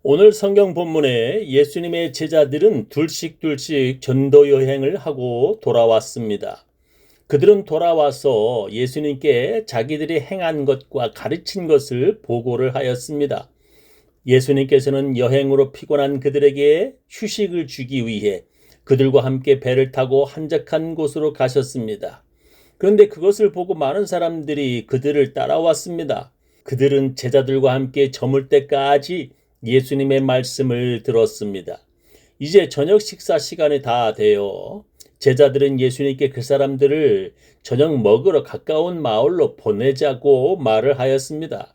오늘 성경 본문에 예수님의 제자들은 둘씩 전도 여행을 하고 돌아왔습니다. 그들은 돌아와서 예수님께 자기들이 행한 것과 가르친 것을 보고를 하였습니다. 예수님께서는 여행으로 피곤한 그들에게 휴식을 주기 위해 그들과 함께 배를 타고 한적한 곳으로 가셨습니다. 그런데 그것을 보고 많은 사람들이 그들을 따라왔습니다. 그들은 제자들과 함께 저물 때까지 예수님의 말씀을 들었습니다. 이제 저녁 식사 시간이 다 되어 제자들은 예수님께 그 사람들을 저녁 먹으러 가까운 마을로 보내자고 말을 하였습니다.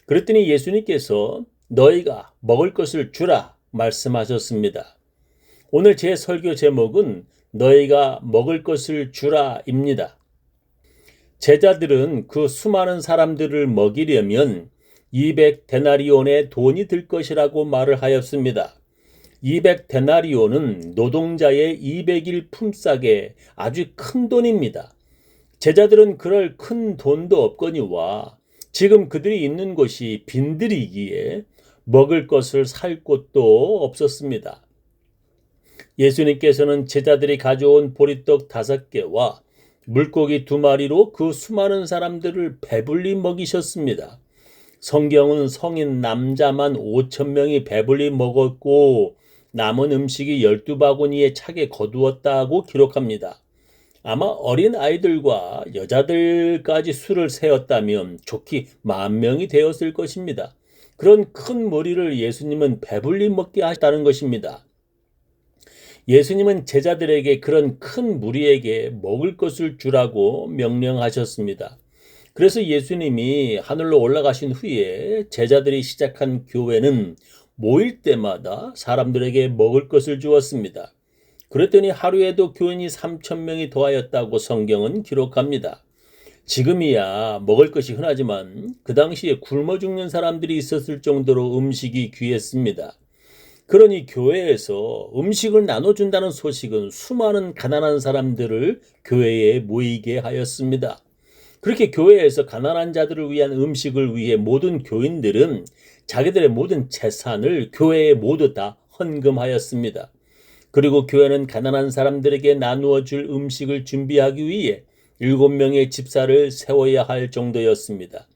그랬더니 예수님께서 너희가 먹을 것을 주라 말씀하셨습니다. 오늘 제 설교 제목은 너희가 먹을 것을 주라입니다. 제자들은 그 수많은 사람들을 먹이려면 200데나리온의 돈이 들 것이라고 말을 하였습니다. 200데나리온은 노동자의 200일 품삯의 아주 큰 돈입니다. 제자들은 그럴 큰 돈도 없거니와 지금 그들이 있는 곳이 빈들이기에 먹을 것을 살 곳도 없었습니다. 예수님께서는 제자들이 가져온 보리떡 5개와 물고기 2마리로 그 수많은 사람들을 배불리 먹이셨습니다. 성경은 성인 남자만 5,000명이 배불리 먹었고 남은 음식이 12바구니에 차게 거두었다고 기록합니다. 아마 어린 아이들과 여자들까지 수를 세었다면 좋기 10,000명이 되었을 것입니다. 그런 큰 무리를 예수님은 배불리 먹게 하셨다는 것입니다. 예수님은 제자들에게 그런 큰 무리에게 먹을 것을 주라고 명령하셨습니다. 그래서 예수님이 하늘로 올라가신 후에 제자들이 시작한 교회는 모일 때마다 사람들에게 먹을 것을 주었습니다. 그랬더니 하루에도 교인이 3,000명이 더하였다고 성경은 기록합니다. 지금이야 먹을 것이 흔하지만 그 당시에 굶어 죽는 사람들이 있었을 정도로 음식이 귀했습니다. 그러니 교회에서 음식을 나눠준다는 소식은 수많은 가난한 사람들을 교회에 모이게 하였습니다. 그렇게 교회에서 가난한 자들을 위한 음식을 위해 모든 교인들은 자기들의 모든 재산을 교회에 모두 다 헌금하였습니다. 그리고 교회는 가난한 사람들에게 나누어 줄 음식을 준비하기 위해 7명의 집사를 세워야 할 정도였습니다.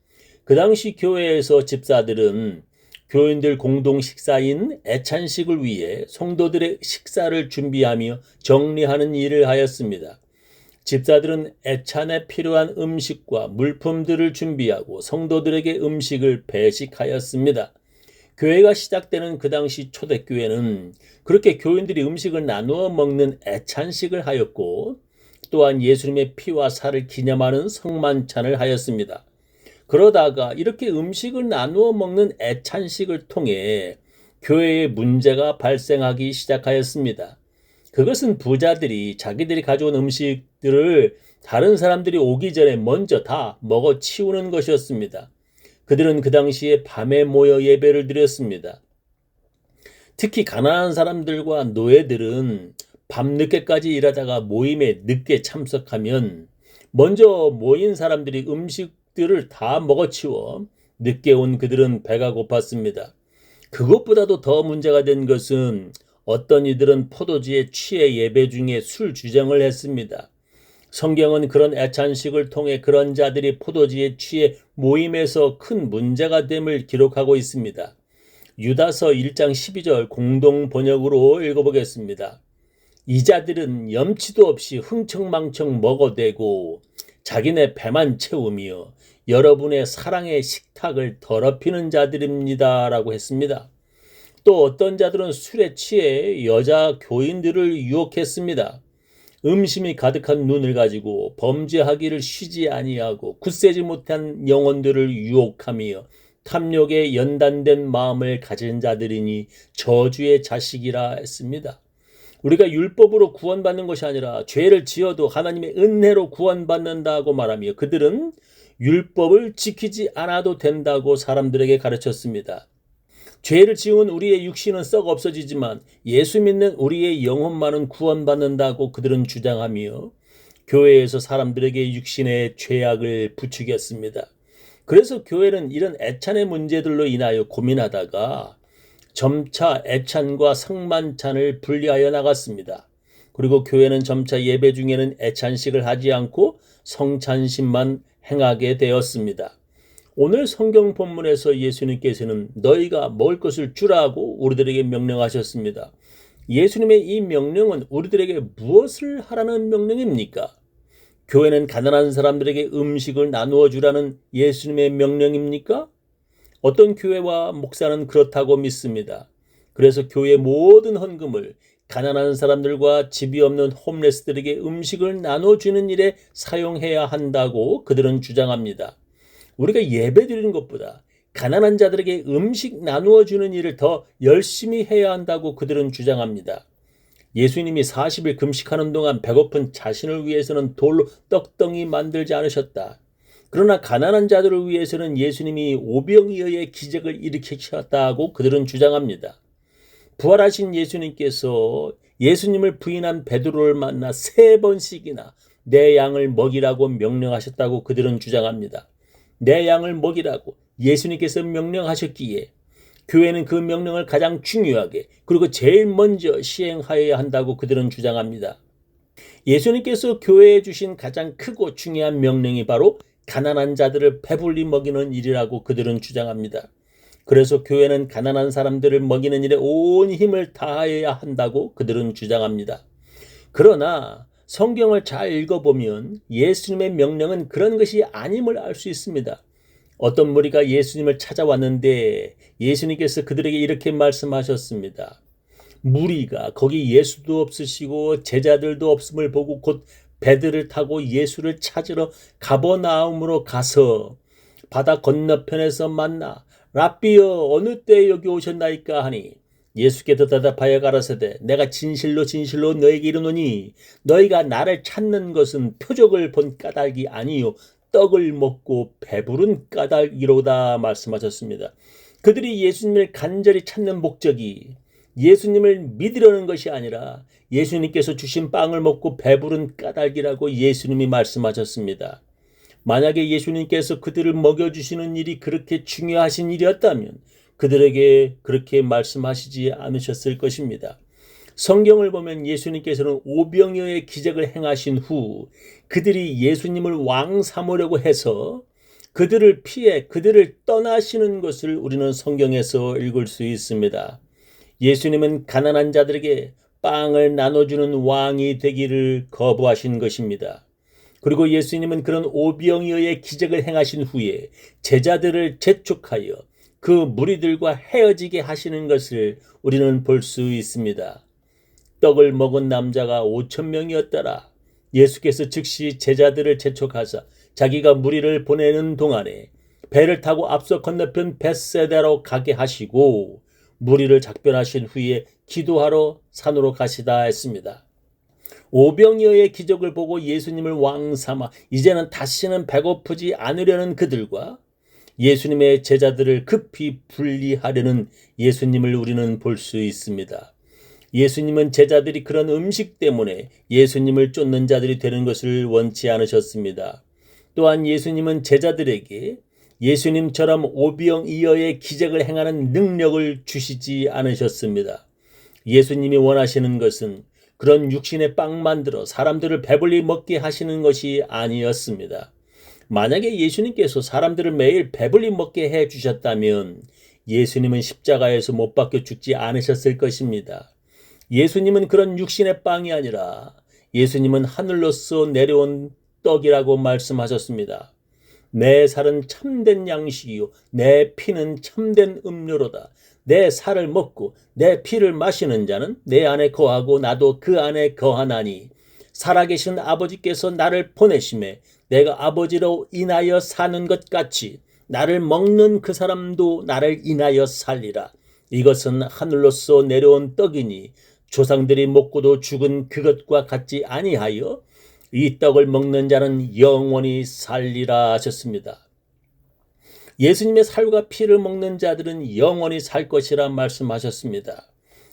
그 당시 교회에서 집사들은 교인들 공동 식사인 애찬식을 위해 성도들의 식사를 준비하며 정리하는 일을 하였습니다. 집사들은 애찬에 필요한 음식과 물품들을 준비하고 성도들에게 음식을 배식하였습니다. 교회가 시작되는 그 당시 초대교회는 그렇게 교인들이 음식을 나누어 먹는 애찬식을 하였고 또한 예수님의 피와 살을 기념하는 성만찬을 하였습니다. 그러다가 이렇게 음식을 나누어 먹는 애찬식을 통해 교회에 문제가 발생하기 시작하였습니다. 그것은 부자들이 자기들이 가져온 음식들을 다른 사람들이 오기 전에 먼저 다 먹어 치우는 것이었습니다. 그들은 그 당시에 밤에 모여 예배를 드렸습니다. 특히 가난한 사람들과 노예들은 밤늦게까지 일하다가 모임에 늦게 참석하면 먼저 모인 사람들이 음식들을 다 먹어치워 늦게 온 그들은 배가 고팠습니다. 그것보다도 더 문제가 된 것은 어떤 이들은 포도주에 취해 예배 중에 술 주정을 했습니다. 성경은 그런 애찬식을 통해 그런 자들이 포도주에 취해 모임에서 큰 문제가 됨을 기록하고 있습니다. 유다서 1장 12절 공동 번역으로 읽어보겠습니다. 이 자들은 염치도 없이 흥청망청 먹어대고 자기네 배만 채우며 여러분의 사랑의 식탁을 더럽히는 자들입니다. 라고 했습니다. 또 어떤 자들은 술에 취해 여자 교인들을 유혹했습니다. 음심이 가득한 눈을 가지고 범죄하기를 쉬지 아니하고 굳세지 못한 영혼들을 유혹하며 탐욕에 연단된 마음을 가진 자들이니 저주의 자식이라 했습니다. 우리가 율법으로 구원받는 것이 아니라 죄를 지어도 하나님의 은혜로 구원받는다고 말하며 그들은 율법을 지키지 않아도 된다고 사람들에게 가르쳤습니다. 죄를 지은 우리의 육신은 썩 없어지지만 예수 믿는 우리의 영혼만은 구원받는다고 그들은 주장하며 교회에서 사람들에게 육신의 죄악을 부추겼습니다. 그래서 교회는 이런 애찬의 문제들로 인하여 고민하다가 점차 애찬과 성만찬을 분리하여 나갔습니다. 그리고 교회는 점차 예배 중에는 애찬식을 하지 않고 성찬식만 행하게 되었습니다. 오늘 성경 본문에서 예수님께서는 너희가 먹을 것을 주라고 우리들에게 명령하셨습니다. 예수님의 이 명령은 우리들에게 무엇을 하라는 명령입니까? 교회는 가난한 사람들에게 음식을 나누어 주라는 예수님의 명령입니까? 어떤 교회와 목사는 그렇다고 믿습니다. 그래서 교회 모든 헌금을 가난한 사람들과 집이 없는 홈레스들에게 음식을 나눠주는 일에 사용해야 한다고 그들은 주장합니다. 우리가 예배드리는 것보다 가난한 자들에게 음식 나누어 주는 일을 더 열심히 해야 한다고 그들은 주장합니다. 예수님이 40일 금식하는 동안 배고픈 자신을 위해서는 돌로 떡덩이 만들지 않으셨다. 그러나 가난한 자들을 위해서는 예수님이 오병이어의 기적을 일으키셨다고 그들은 주장합니다. 부활하신 예수님께서 예수님을 부인한 베드로를 만나 3번씩이나 내 양을 먹이라고 명령하셨다고 그들은 주장합니다. 내 양을 먹이라고 예수님께서 명령하셨기에 교회는 그 명령을 가장 중요하게 그리고 제일 먼저 시행하여야 한다고 그들은 주장합니다. 예수님께서 교회에 주신 가장 크고 중요한 명령이 바로 가난한 자들을 배불리 먹이는 일이라고 그들은 주장합니다. 그래서 교회는 가난한 사람들을 먹이는 일에 온 힘을 다하여야 한다고 그들은 주장합니다. 그러나 성경을 잘 읽어보면 예수님의 명령은 그런 것이 아님을 알 수 있습니다. 어떤 무리가 예수님을 찾아왔는데 예수님께서 그들에게 이렇게 말씀하셨습니다. 무리가 거기 예수도 없으시고 제자들도 없음을 보고 곧 배들을 타고 예수를 찾으러 가버나움으로 가서 바다 건너편에서 만나 랍비여 어느 때에 여기 오셨나이까 하니 예수께서 대답하여 가라사대 내가 진실로 진실로 너에게 이르노니 너희가 나를 찾는 것은 표적을 본 까닭이 아니요 떡을 먹고 배부른 까닭이로다 말씀하셨습니다. 그들이 예수님을 간절히 찾는 목적이 예수님을 믿으려는 것이 아니라 예수님께서 주신 빵을 먹고 배부른 까닭이라고 예수님이 말씀하셨습니다. 만약에 예수님께서 그들을 먹여주시는 일이 그렇게 중요하신 일이었다면 그들에게 그렇게 말씀하시지 않으셨을 것입니다. 성경을 보면 예수님께서는 오병이어의 기적을 행하신 후 그들이 예수님을 왕 삼으려고 해서 그들을 피해 그들을 떠나시는 것을 우리는 성경에서 읽을 수 있습니다. 예수님은 가난한 자들에게 빵을 나눠주는 왕이 되기를 거부하신 것입니다. 그리고 예수님은 그런 오병이어의 기적을 행하신 후에 제자들을 재촉하여 그 무리들과 헤어지게 하시는 것을 우리는 볼 수 있습니다. 떡을 먹은 남자가 5,000명이었더라. 예수께서 즉시 제자들을 재촉하사 자기가 무리를 보내는 동안에 배를 타고 앞서 건너편 벳세다로 가게 하시고 무리를 작별하신 후에 기도하러 산으로 가시다 했습니다. 오병이어의 기적을 보고 예수님을 왕 삼아 이제는 다시는 배고프지 않으려는 그들과 예수님의 제자들을 급히 분리하려는 예수님을 우리는 볼 수 있습니다. 예수님은 제자들이 그런 음식 때문에 예수님을 쫓는 자들이 되는 것을 원치 않으셨습니다. 또한 예수님은 제자들에게 예수님처럼 오병이어의 기적을 행하는 능력을 주시지 않으셨습니다. 예수님이 원하시는 것은 그런 육신의 빵 만들어 사람들을 배불리 먹게 하시는 것이 아니었습니다. 만약에 예수님께서 사람들을 매일 배불리 먹게 해 주셨다면 예수님은 십자가에서 못 박혀 죽지 않으셨을 것입니다. 예수님은 그런 육신의 빵이 아니라 예수님은 하늘로서 내려온 떡이라고 말씀하셨습니다. 내 살은 참된 양식이요 내 피는 참된 음료로다. 내 살을 먹고 내 피를 마시는 자는 내 안에 거하고 나도 그 안에 거하나니 살아계신 아버지께서 나를 보내심에 내가 아버지로 인하여 사는 것 같이 나를 먹는 그 사람도 나를 인하여 살리라. 이것은 하늘로서 내려온 떡이니 조상들이 먹고도 죽은 그것과 같지 아니하여 이 떡을 먹는 자는 영원히 살리라 하셨습니다. 예수님의 살과 피를 먹는 자들은 영원히 살 것이라 말씀하셨습니다.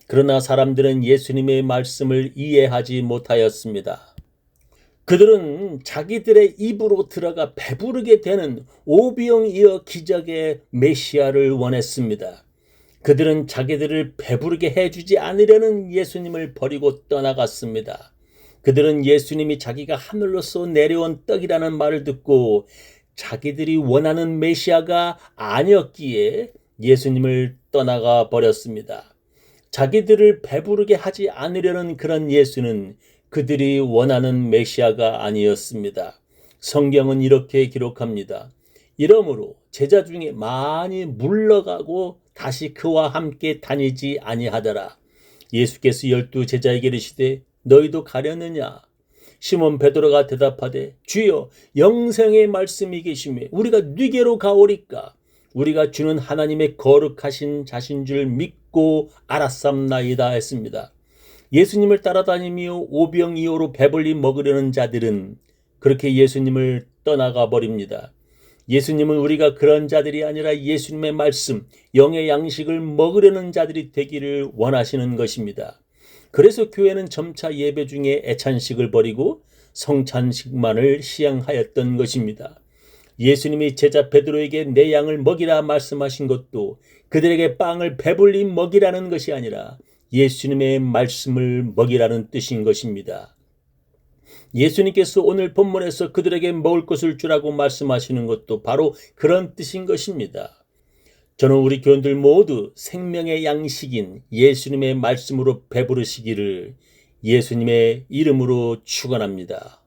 그러나 사람들은 예수님의 말씀을 이해하지 못하였습니다. 그들은 자기들의 입으로 들어가 배부르게 되는 오병이어 기적의 메시아를 원했습니다. 그들은 자기들을 배부르게 해주지 않으려는 예수님을 버리고 떠나갔습니다. 그들은 예수님이 자기가 하늘로서 내려온 떡이라는 말을 듣고 자기들이 원하는 메시아가 아니었기에 예수님을 떠나가 버렸습니다. 자기들을 배부르게 하지 않으려는 그런 예수는 그들이 원하는 메시아가 아니었습니다. 성경은 이렇게 기록합니다. 이러므로 제자 중에 많이 물러가고 다시 그와 함께 다니지 아니하더라. 예수께서 12 제자에게 이르시되 너희도 가려느냐? 시몬 베드로가 대답하되 주여 영생의 말씀이 계시매 우리가 네게로 가오리까? 우리가 주는 하나님의 거룩하신 자신 줄 믿고 알았삼나이다 했습니다. 예수님을 따라다니며 오병이어로 배불리 먹으려는 자들은 그렇게 예수님을 떠나가 버립니다. 예수님은 우리가 그런 자들이 아니라 예수님의 말씀, 영의 양식을 먹으려는 자들이 되기를 원하시는 것입니다. 그래서 교회는 점차 예배 중에 애찬식을 버리고 성찬식만을 시행하였던 것입니다. 예수님이 제자 베드로에게 내 양을 먹이라 말씀하신 것도 그들에게 빵을 배불리 먹이라는 것이 아니라 예수님의 말씀을 먹이라는 뜻인 것입니다. 예수님께서 오늘 본문에서 그들에게 먹을 것을 주라고 말씀하시는 것도 바로 그런 뜻인 것입니다. 저는 우리 교인들 모두 생명의 양식인 예수님의 말씀으로 배부르시기를 예수님의 이름으로 축원합니다.